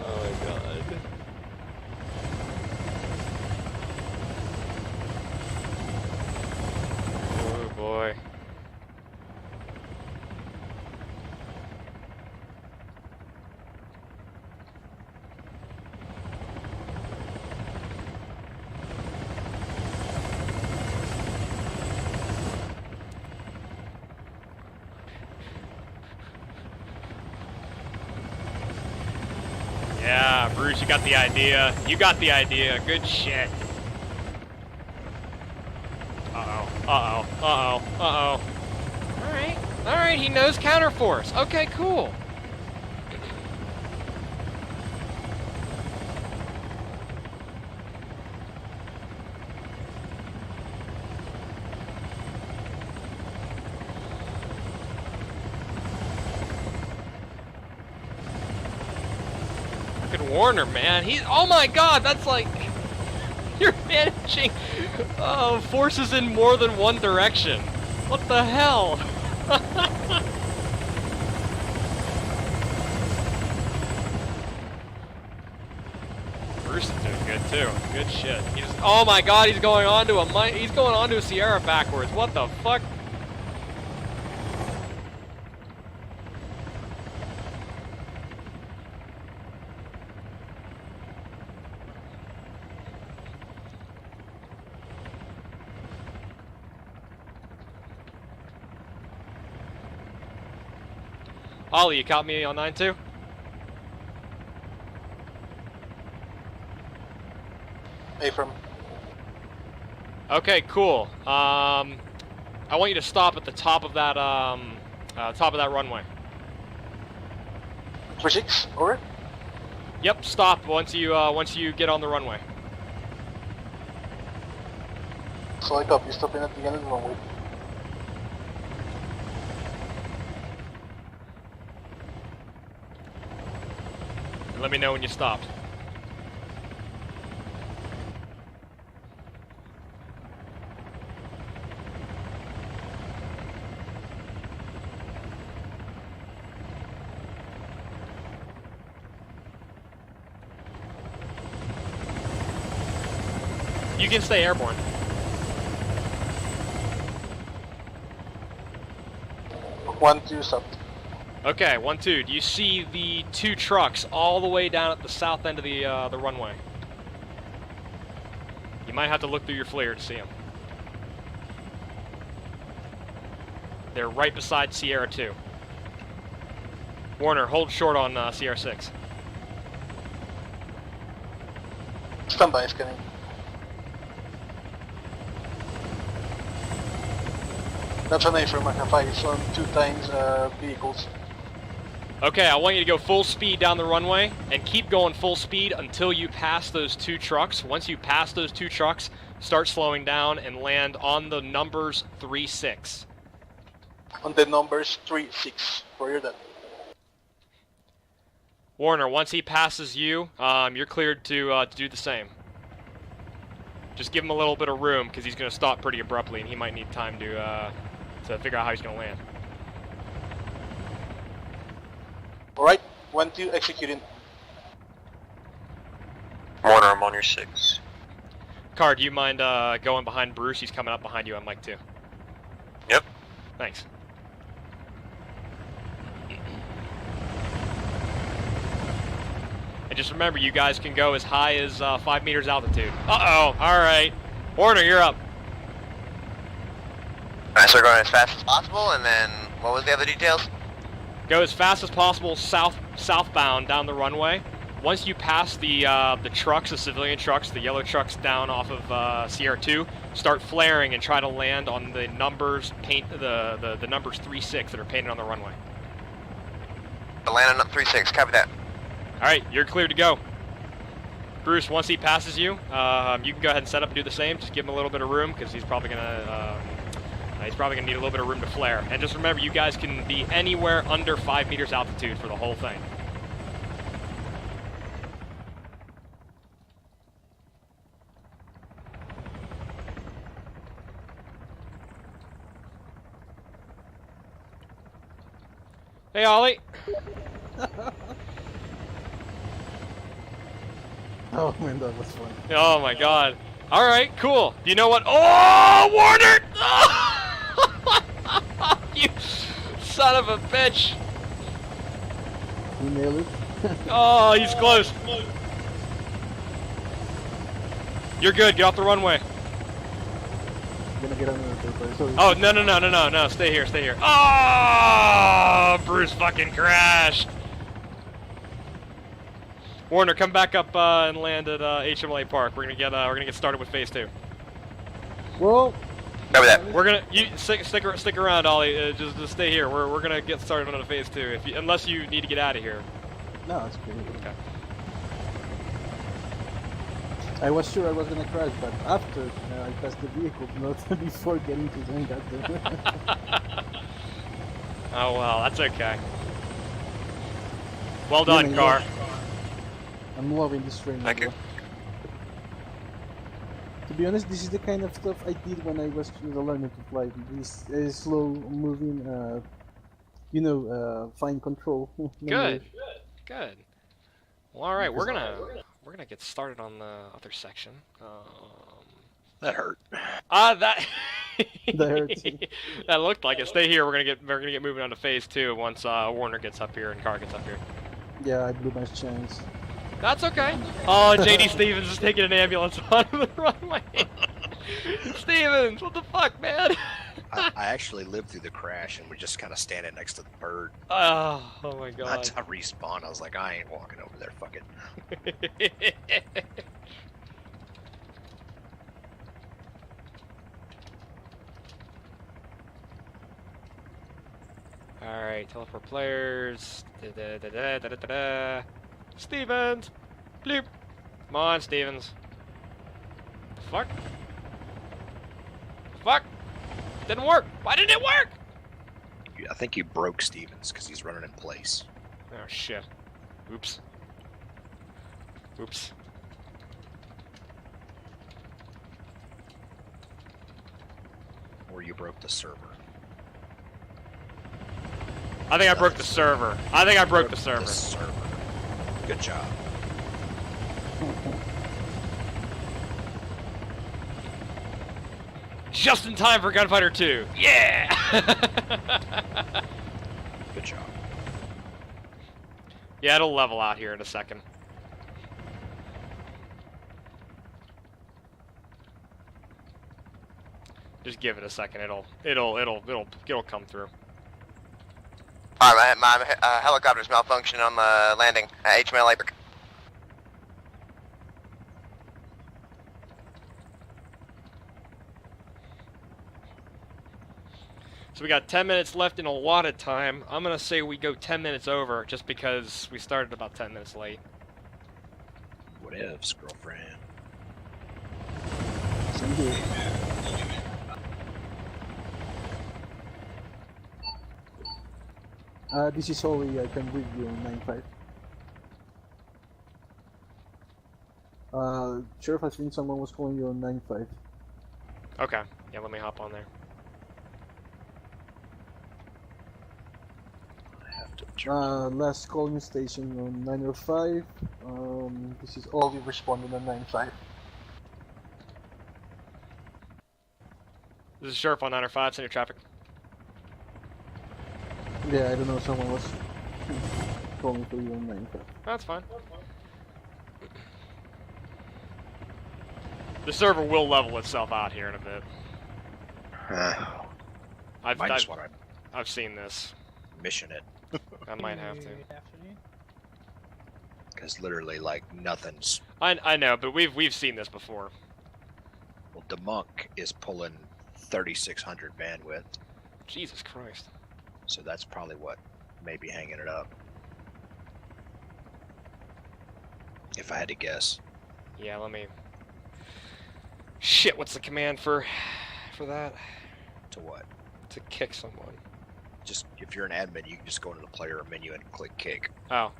Speaker 1: Oh my god. Oh boy. Yeah, Bruce, you got the idea. You got the idea. Good shit. Uh-oh. Uh-oh. Uh-oh. Uh-oh. Alright. Alright, he knows counterforce. Okay, cool. Warner, man, oh my god, that's like, you're managing forces in more than one direction. What the hell? Bruce is doing good too. Good shit. Oh my god, he's going onto a Sierra backwards. What the fuck? Ollie, you caught me on 9-2?
Speaker 7: Affirm.
Speaker 1: Okay, cool. I want you to stop at the top of that runway.
Speaker 7: 36, over.
Speaker 1: Yep, stop once you get on the runway.
Speaker 7: So I copy, stopping at the end of the runway.
Speaker 1: And let me know when you stopped. You can stay airborne.
Speaker 7: One, two, stopped.
Speaker 1: Okay, 1-2. Do you see the 2 trucks all the way down at the south end of the runway? You might have to look through your FLIR to see them. They're right beside Sierra 2. Warner, hold short on Sierra 6.
Speaker 7: Stand by, scanning. That's an Affirm, I have eyes on 2 times vehicles.
Speaker 1: Okay, I want you to go full speed down the runway and keep going full speed until you pass those 2 trucks. Once you pass those 2 trucks, start slowing down and land on the numbers 3-6.
Speaker 7: On the numbers 3-6, for your data.
Speaker 1: Warner, once he passes you, you're cleared to do the same. Just give him a little bit of room because he's going to stop pretty abruptly and he might need time to figure out how he's going to land.
Speaker 7: Alright, 1-2, executing.
Speaker 6: Warner, I'm on your 6.
Speaker 1: Car, do you mind going behind Bruce? He's coming up behind you on Mike 2.
Speaker 6: Yep.
Speaker 1: Thanks. And just remember, you guys can go as high as 5 meters altitude. Uh-oh, alright. Warner, you're up.
Speaker 6: Alright, so we're going as fast as possible, and then what was the other details?
Speaker 1: Go as fast as possible southbound down the runway. Once you pass the trucks, the civilian trucks, the yellow trucks down off of Sierra 2, start flaring and try to land on the numbers the numbers 3-6 that are painted on the runway.
Speaker 6: The landing up 3-6, copy that.
Speaker 1: Alright, you're cleared to go. Bruce, once he passes you, you can go ahead and set up and do the same. Just give him a little bit of room because he's probably gonna need a little bit of room to flare. And just remember, you guys can be anywhere under 5 meters altitude for the whole thing. Hey, Ollie.
Speaker 3: Oh man, that was fun.
Speaker 1: Oh my god. Alright, cool. Do you know what? Oh, Warner! You son of a bitch.
Speaker 3: You nailed it.
Speaker 1: Oh, he's close. You're good. Get off the runway.
Speaker 3: I'm gonna get on the paper. Sorry.
Speaker 1: Oh, no. Stay here, stay here. Oh, Bruce fucking crashed. Warner, come back up and land at HMLA Park. We're gonna get started with phase 2.
Speaker 3: Well,
Speaker 6: Copy that.
Speaker 1: We're gonna stick around, Ollie. Just stay here. We're gonna get started on phase 2. Unless you need to get out of here.
Speaker 3: no, it's cool.
Speaker 1: Okay.
Speaker 3: I was sure I was gonna crash, but after I passed the vehicle, not before getting to doing that.
Speaker 1: Oh well, that's okay. Well done, Car.
Speaker 3: I'm loving this training.
Speaker 6: Thank you.
Speaker 3: To be honest, this is the kind of stuff I did when I was learning to fly. This slow moving, fine control.
Speaker 1: Good. Good. Well, all right, we're gonna get started on the other section.
Speaker 4: That hurt.
Speaker 1: That
Speaker 3: That hurts.
Speaker 1: that looked like it. Stay here. We're gonna get moving on to phase 2 once Warner gets up here and Car gets up here.
Speaker 3: Yeah, I blew my chance.
Speaker 1: That's okay. Oh, JD Stevens is taking an ambulance on the runway. Stevens, what the fuck, man?
Speaker 4: I actually lived through the crash and was just kind of standing next to the bird.
Speaker 1: Oh my
Speaker 4: Not
Speaker 1: god.
Speaker 4: to respawn. I was like, I ain't walking over there. Fuck it.
Speaker 1: Alright, teleport players. Da-da-da-da-da-da-da. Stevens! Bloop! Come on, Stevens. The fuck? Fuck! Didn't work! Why didn't it work?
Speaker 4: I think you broke Stevens because he's running in place.
Speaker 1: Oh shit. Oops. Oops.
Speaker 4: Or you broke the server.
Speaker 1: I think I broke the server. I think I broke the server.
Speaker 4: Good job.
Speaker 1: Just in time for Gunfighter 2. Yeah!
Speaker 4: Good job.
Speaker 1: Yeah, it'll level out here in a second. Just give it a second. It'll come through.
Speaker 6: Alright, my helicopter's malfunctioning on the landing at HML April.
Speaker 1: So we got 10 minutes left in allotted time. I'm gonna say we go 10 minutes over, just because we started about 10 minutes late.
Speaker 4: What ifs, girlfriend?
Speaker 3: Same here. This is Holly. I can read you on 9.5. Sheriff, I think someone was calling you on 9.5.
Speaker 1: Okay. Yeah, let me hop on there.
Speaker 3: Last calling station on 905. This is all we responded on 9.5.
Speaker 1: This is Sheriff on 905, send your traffic.
Speaker 3: Yeah, I don't know, someone was calling for you on 9.5.
Speaker 1: That's fine. The server will level itself out here in a bit. I've seen this.
Speaker 4: Mission it.
Speaker 1: I might have to.
Speaker 4: Because literally, like, nothing's...
Speaker 1: I know, but we've seen this before.
Speaker 4: Well, the monk is pulling 3600 bandwidth.
Speaker 1: Jesus Christ.
Speaker 4: So that's probably what may be hanging it up. If I had to guess.
Speaker 1: Yeah, let me... Shit, what's the command for that?
Speaker 4: To what?
Speaker 1: To kick someone.
Speaker 4: Just, if you're an admin, you can just go into the player menu and click kick.
Speaker 1: Oh.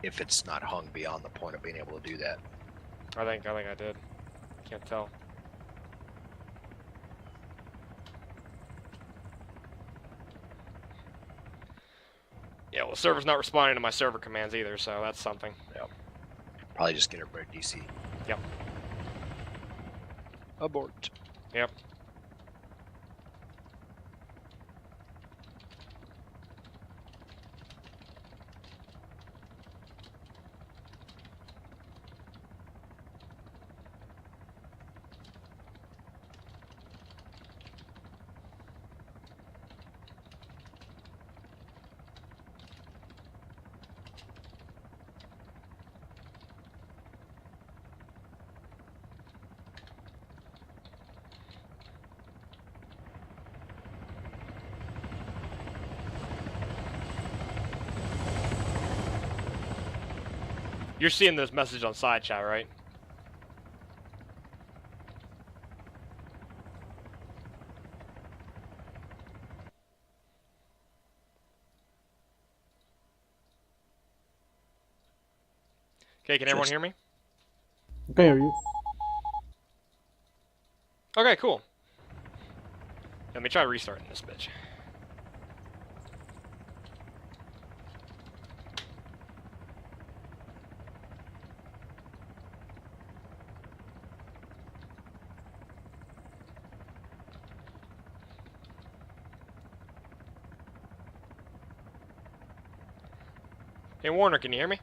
Speaker 4: If it's not hung beyond the point of being able to do that.
Speaker 1: I think I did. Can't tell. Yeah, well, the server's not responding to my server commands either, so that's something.
Speaker 4: Yep. Probably just get everybody DC.
Speaker 1: Yep.
Speaker 4: Abort.
Speaker 1: Yep. You're seeing this message on side chat, right? Okay, can everyone hear me?
Speaker 3: I can hear you.
Speaker 1: Okay, cool. Let me try restarting this bitch. Hey Warner, can you hear me?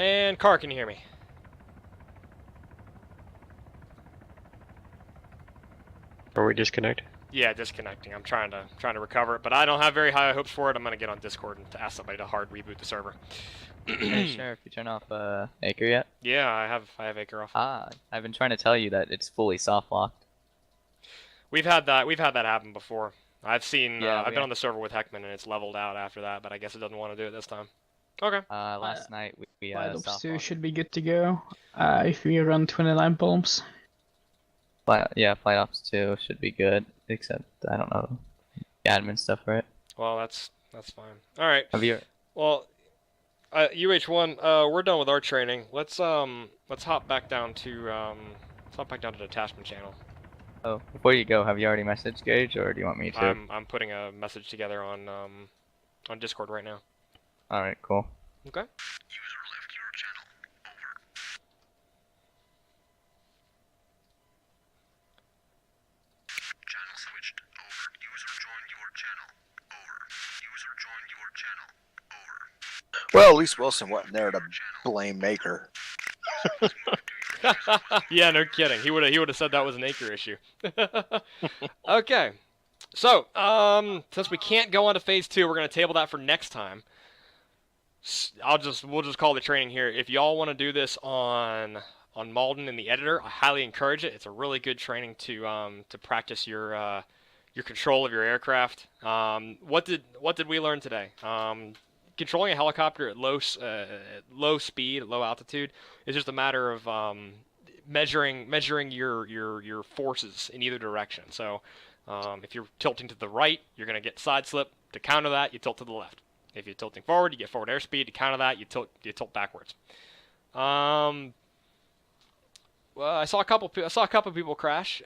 Speaker 1: And car, can you hear me?
Speaker 2: Are we disconnected?
Speaker 1: Yeah, disconnecting. I'm trying to recover it, but I don't have very high hopes for it. I'm gonna get on Discord and ask somebody to hard reboot the server.
Speaker 8: Hey, Sheriff, you turn off Acre yet?
Speaker 1: Yeah, I have Acre off.
Speaker 8: Ah, I've been trying to tell you that it's fully soft locked.
Speaker 1: We've had that happen before. I've seen.
Speaker 8: Yeah,
Speaker 1: I've been on the server with Heckman and it's leveled out after that, but I guess it doesn't want to do it this time. Okay.
Speaker 8: Last night we
Speaker 9: Flight ops
Speaker 8: soft
Speaker 9: 2
Speaker 8: locked.
Speaker 9: should be good to go. If we run 29 bombs.
Speaker 8: Yeah, Flight Ops 2 should be good, except I don't know the admin stuff for it.
Speaker 1: Well, that's fine. All right.
Speaker 8: Have you?
Speaker 1: Well, UH1, we're done with our training. Let's hop back down to detachment channel.
Speaker 8: Oh, before you go, have you already messaged Gage, or do you want me to?
Speaker 1: I'm putting a message together on Discord right now.
Speaker 8: All right, cool.
Speaker 1: Okay.
Speaker 4: Well, at least Wilson wasn't there to blame Maker.
Speaker 1: Yeah, no kidding. He would have said that was an Acre issue. Okay. So, since we can't go on to phase 2, we're gonna table that for next time. We'll just call the training here. If y'all want to do this on Malden in the editor, I highly encourage it. It's a really good training to practice your control of your aircraft. What did we learn today? Controlling a helicopter at low speed, at low altitude, is just a matter of measuring your forces in either direction. So, if you're tilting to the right, you're going to get side slip. To counter that, you tilt to the left. If you're tilting forward, you get forward airspeed. To counter that, you tilt backwards. Well, I saw a couple people crash.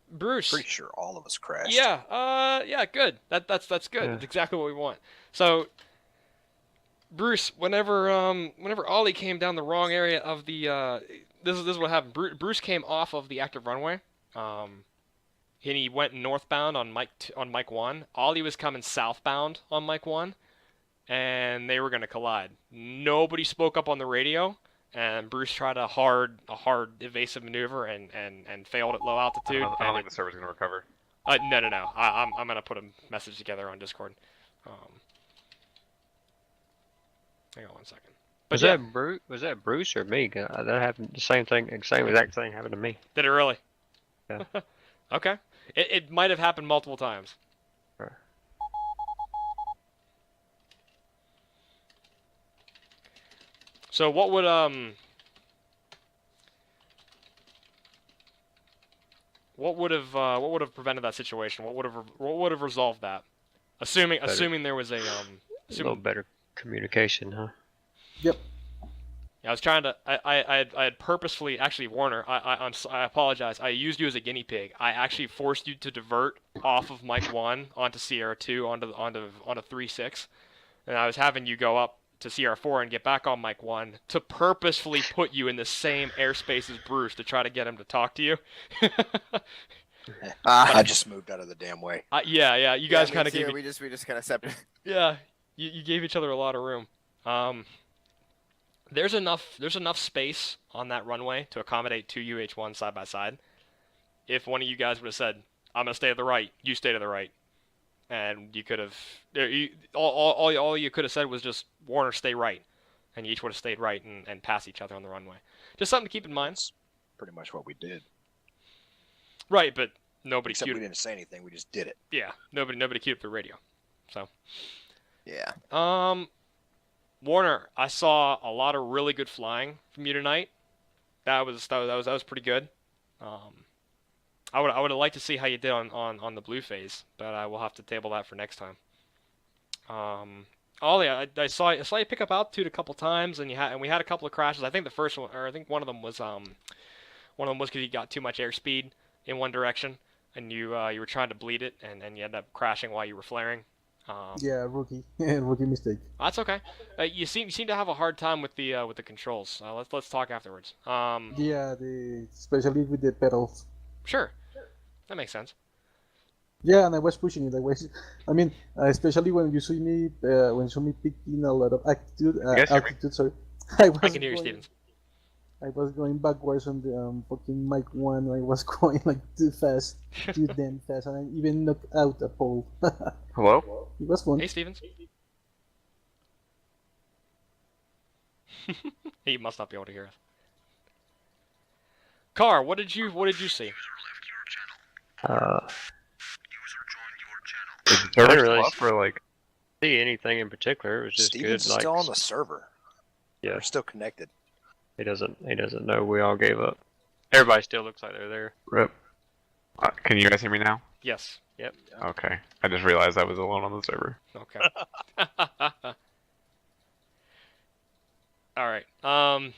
Speaker 1: Bruce.
Speaker 4: Pretty sure all of us crashed.
Speaker 1: Yeah, good. That's good.
Speaker 2: Yeah.
Speaker 1: That's exactly what we want. So, Bruce, whenever Ollie came down the wrong area of the, this is what happened. Bruce came off of the active runway, and he went northbound on Mike 1. Ollie was coming southbound on Mike 1, and they were gonna collide. Nobody spoke up on the radio. And Bruce tried a hard evasive maneuver and failed at low altitude.
Speaker 5: I don't think the server's gonna recover.
Speaker 1: No. I'm gonna put a message together on Discord. Hang on one second. But
Speaker 2: Was that Bruce or me? That happened. The same exact thing happened to me.
Speaker 1: Did it really?
Speaker 2: Yeah.
Speaker 1: Okay. It might have happened multiple times.
Speaker 2: Right.
Speaker 1: So what would have prevented that situation? What would have resolved that? Assuming there was a
Speaker 2: little better communication, huh?
Speaker 3: Yep.
Speaker 1: Yeah, I was trying to. I had purposefully, actually, Warner. I apologize. I used you as a guinea pig. I actually forced you to divert off of Mike 1 onto Sierra 2 onto 3-6, and I was having you go up to Sierra 4 and get back on Mike 1 to purposefully put you in the same airspace as Bruce to try to get him to talk to you.
Speaker 4: I just moved out of the damn way.
Speaker 1: Yeah. You guys kind of gave.
Speaker 6: We just kind of separated.
Speaker 1: Yeah, you gave each other a lot of room. There's enough space on that runway to accommodate two UH-1s side by side. If one of you guys would have said, "I'm gonna stay to the right," you stay to the right, and you could have. All you could have said was just, "Warner, stay right," and you each would have stayed right and passed each other on the runway. Just something to keep in mind.
Speaker 4: That's pretty much what we did.
Speaker 1: Right, but nobody
Speaker 4: Except
Speaker 1: queued.
Speaker 4: we didn't say anything. We just did it.
Speaker 1: Yeah, nobody queued up the radio. So.
Speaker 6: Yeah.
Speaker 1: Warner, I saw a lot of really good flying from you tonight. That was pretty good. I would have liked to see how you did on the blue phase, but I will have to table that for next time. Ollie, I saw you pick up altitude a couple times, and we had a couple of crashes. I think the first one, or I think one of them was because you got too much airspeed in one direction, and you were trying to bleed it, and you ended up crashing while you were flaring.
Speaker 3: Yeah, rookie mistake.
Speaker 1: That's okay. You seem to have a hard time with the controls. Let's talk afterwards.
Speaker 3: Yeah, especially with the pedals.
Speaker 1: Sure, that makes sense.
Speaker 3: Yeah, and I was pushing it. I mean, especially when you see me picking a lot of altitude.
Speaker 5: guys hear me?
Speaker 3: Altitude, sorry.
Speaker 1: I can hear you, Stevens.
Speaker 3: I was going backwards on the fucking mic one. I was going like too fast, too damn fast, and I even knocked out a pole.
Speaker 5: Hello?
Speaker 3: It was fun.
Speaker 1: Hey, Stevens. He must not be able to hear us. Car, what did you see?
Speaker 2: I
Speaker 5: Is the server
Speaker 2: didn't
Speaker 5: still
Speaker 2: really
Speaker 5: up?
Speaker 2: for like see anything in particular. It was just
Speaker 4: Steven's
Speaker 2: good. Like,
Speaker 4: still on the server.
Speaker 2: yeah,
Speaker 4: We're still connected.
Speaker 2: he doesn't know we all gave up. Everybody still looks like they're there.
Speaker 5: Rip. Can you guys hear me now?
Speaker 1: Yes. Yep.
Speaker 5: Okay. I just realized I was alone on the server.
Speaker 1: Okay. All right.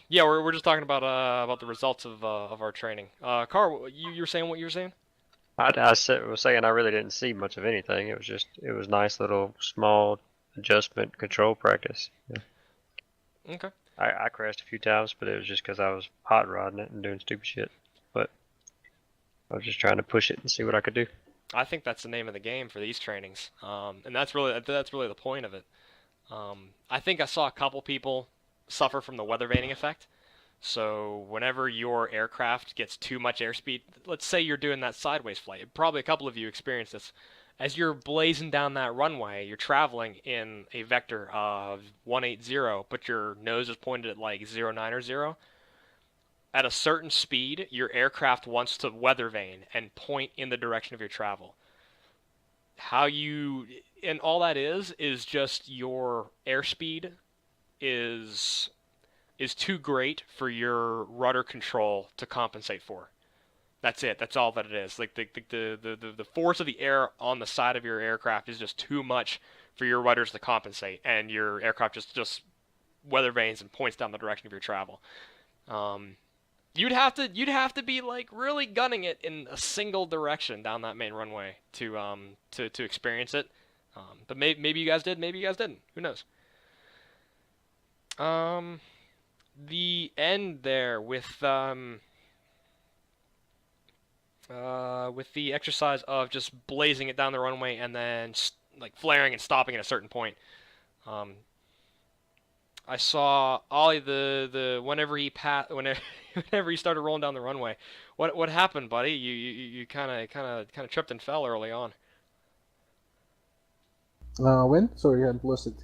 Speaker 1: Yeah, we're just talking about the results of our training. Car, you were saying what you were saying?
Speaker 2: Was saying I really didn't see much of anything. It was nice little small adjustment control practice. Yeah.
Speaker 1: Okay.
Speaker 2: I crashed a few times, but it was just because I was hot rodding it and doing stupid shit. But I was just trying to push it and see what I could do.
Speaker 1: I think that's the name of the game for these trainings, and that's really the point of it. I think I saw a couple people suffer from the weather vaning effect. So whenever your aircraft gets too much airspeed, let's say you're doing that sideways flight, probably a couple of you experience this. As you're blazing down that runway, you're traveling in a vector of 180, but your nose is pointed at like 09 or 0. At a certain speed, your aircraft wants to weather vane and point in the direction of your travel. And all that is just your airspeed is too great for your rudder control to compensate for. That's it. That's all that it is. Like the force of the air on the side of your aircraft is just too much for your rudders to compensate, and your aircraft just weather vanes and points down the direction of your travel. You'd have to be like really gunning it in a single direction down that main runway to experience it. But maybe you guys did, maybe you guys didn't. Who knows? The end there with the exercise of just blazing it down the runway and then like flaring and stopping at a certain point. I saw Ollie whenever he started rolling down the runway. What happened, buddy? You kind of tripped and fell early on.
Speaker 3: When? Sorry, I lost it.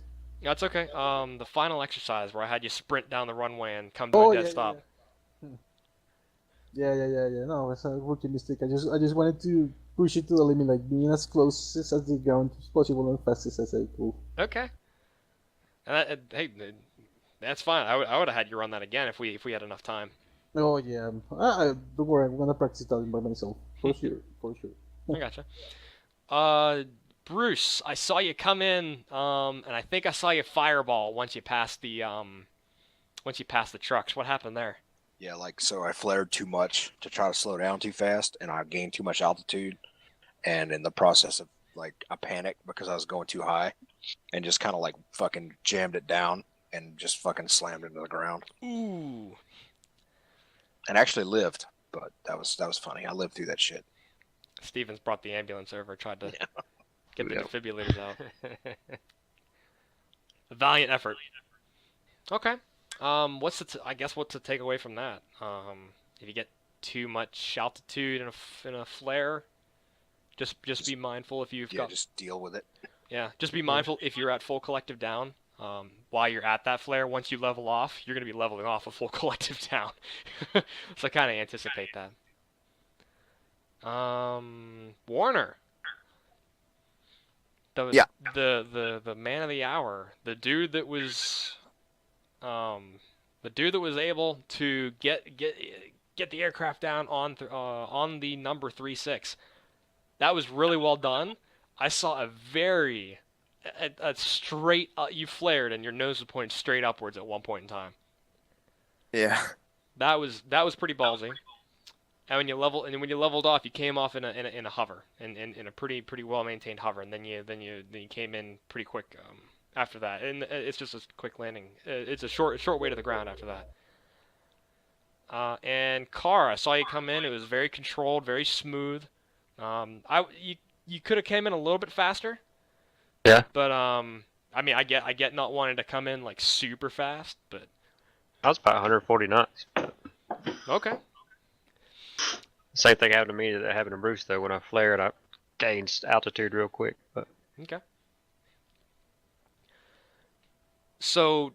Speaker 1: That's okay. The final exercise where I had you sprint down the runway and come to a dead stop.
Speaker 3: Yeah. No, it's a rookie mistake. I just wanted to push it to the limit, like being as close as the ground as possible and fastest as I could.
Speaker 1: Okay. And hey, that's fine. I would have had you run that again if we had enough time.
Speaker 3: Oh yeah. Don't worry, I'm gonna practice that by myself for sure.
Speaker 1: I gotcha. Bruce, I saw you come in, and I think I saw you fireball once you passed the trucks. What happened there?
Speaker 4: Yeah, so I flared too much to try to slow down too fast, and I gained too much altitude. And in the process of I panicked because I was going too high, and just kind of fucking jammed it down and just fucking slammed into the ground.
Speaker 1: Ooh.
Speaker 4: And actually lived, but that was funny. I lived through that shit.
Speaker 1: Stevens brought the ambulance over, tried to get the defibrillators out. A valiant effort. Okay. What to take away from that? If you get too much altitude in a flare, just be mindful if you've got.
Speaker 4: Just deal with it.
Speaker 1: Yeah, just be mindful if you're at full collective down. While you're at that flare, once you level off, you're gonna be leveling off a full collective down. So kind of anticipate that. Warner. The man of the hour, the dude that was able to get the aircraft down on the number 3-6. That was really well done. I saw a straight you flared and your nose was pointed straight upwards at one point in time.
Speaker 6: Yeah.
Speaker 1: That was pretty ballsy. And when you leveled off, you came off in a hover, in a pretty well maintained hover, and then you came in pretty quick after that. And it's just a quick landing. It's a short way to the ground after that. And Car, I saw you come in. It was very controlled, very smooth. you could have came in a little bit faster.
Speaker 2: Yeah.
Speaker 1: But I mean, I get not wanting to come in like super fast, but
Speaker 2: I was about 140 knots.
Speaker 1: okay.
Speaker 2: Same thing happened to me that happened to Bruce though. When I flared, I gained altitude real quick. But
Speaker 1: Okay. So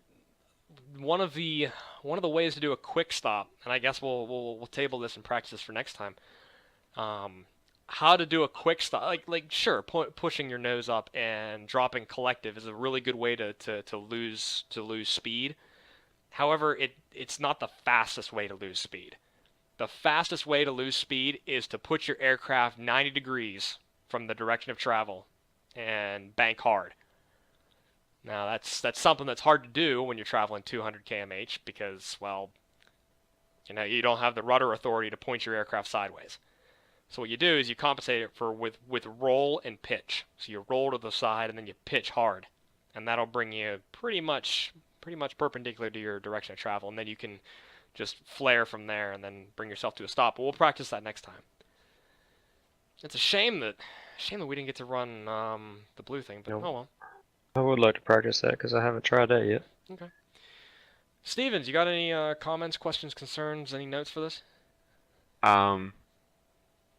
Speaker 1: one of the ways to do a quick stop, and I guess we'll table this and practice this for next time. How to do a quick stop? Like sure, pushing your nose up and dropping collective is a really good way to lose speed. However, it's not the fastest way to lose speed. The fastest way to lose speed is to put your aircraft 90 degrees from the direction of travel and bank hard. Now that's something that's hard to do when you're traveling 200 km/h because, well, you don't have the rudder authority to point your aircraft sideways. So what you do is you compensate it with roll and pitch. So you roll to the side and then you pitch hard, and that'll bring you pretty much perpendicular to your direction of travel, and then you can just flare from there and then bring yourself to a stop. But we'll practice that next time. It's a shame that we didn't get to run the blue thing, but
Speaker 2: Nope.
Speaker 1: oh well.
Speaker 2: I would like to practice that because I haven't tried that yet.
Speaker 1: Okay. Stevens, you got any comments, questions, concerns, any notes for this?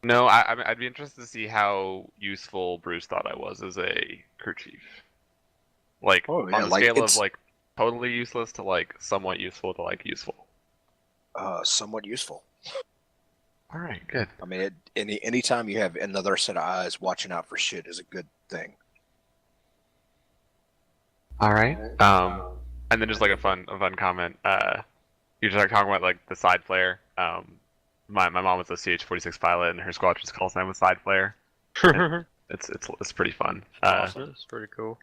Speaker 5: No, I'd be interested to see how useful Bruce thought I was as a crew chief. Like,
Speaker 4: Oh, yeah,
Speaker 5: on the
Speaker 4: like,
Speaker 5: scale of,
Speaker 4: it's-
Speaker 5: like, totally useless to, like, somewhat useful to, like, useful.
Speaker 4: Somewhat useful.
Speaker 5: Alright, good.
Speaker 4: I mean, anytime you have another set of eyes watching out for shit is a good thing.
Speaker 5: Alright. And then just, like, a fun comment. You just talking about, like, the side flare. My mom was a CH-46 pilot, and her squadron's call sign was side flare. It's pretty fun.
Speaker 2: That's pretty cool.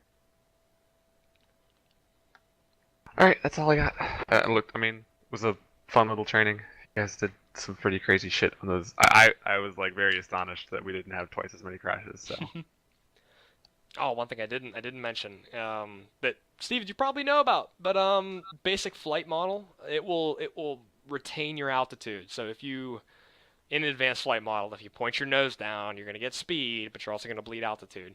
Speaker 5: Alright, that's all I got. It was a fun little training. You guys did some pretty crazy shit on those. I was like very astonished that we didn't have twice as many crashes. So.
Speaker 1: Oh, one thing I didn't mention that Steve, you probably know about, but basic flight model, it will retain your altitude. So if you in an advanced flight model, if you point your nose down, you're going to get speed, but you're also going to bleed altitude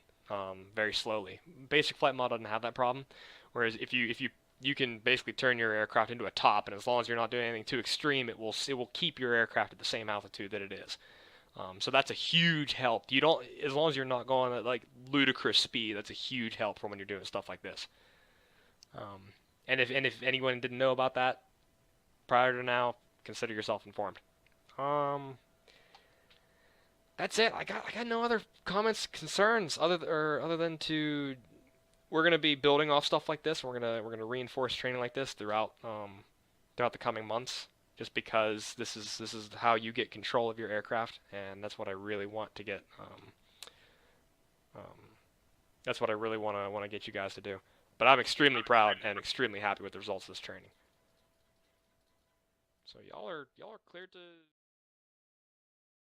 Speaker 1: very slowly. Basic flight model doesn't have that problem. Whereas if you can basically turn your aircraft into a top, and as long as you're not doing anything too extreme, it will keep your aircraft at the same altitude that it is. So that's a huge help. As long as you're not going at like ludicrous speed, that's a huge help for when you're doing stuff like this. And if anyone didn't know about that prior to now, consider yourself informed. That's it. I got no other comments, concerns other than to. We're gonna be building off stuff like this. We're gonna reinforce training like this throughout the coming months. Just because this is how you get control of your aircraft, and that's what I really want to get. That's what I really want to get you guys to do. But I'm extremely proud and extremely happy with the results of this training. So y'all are cleared to.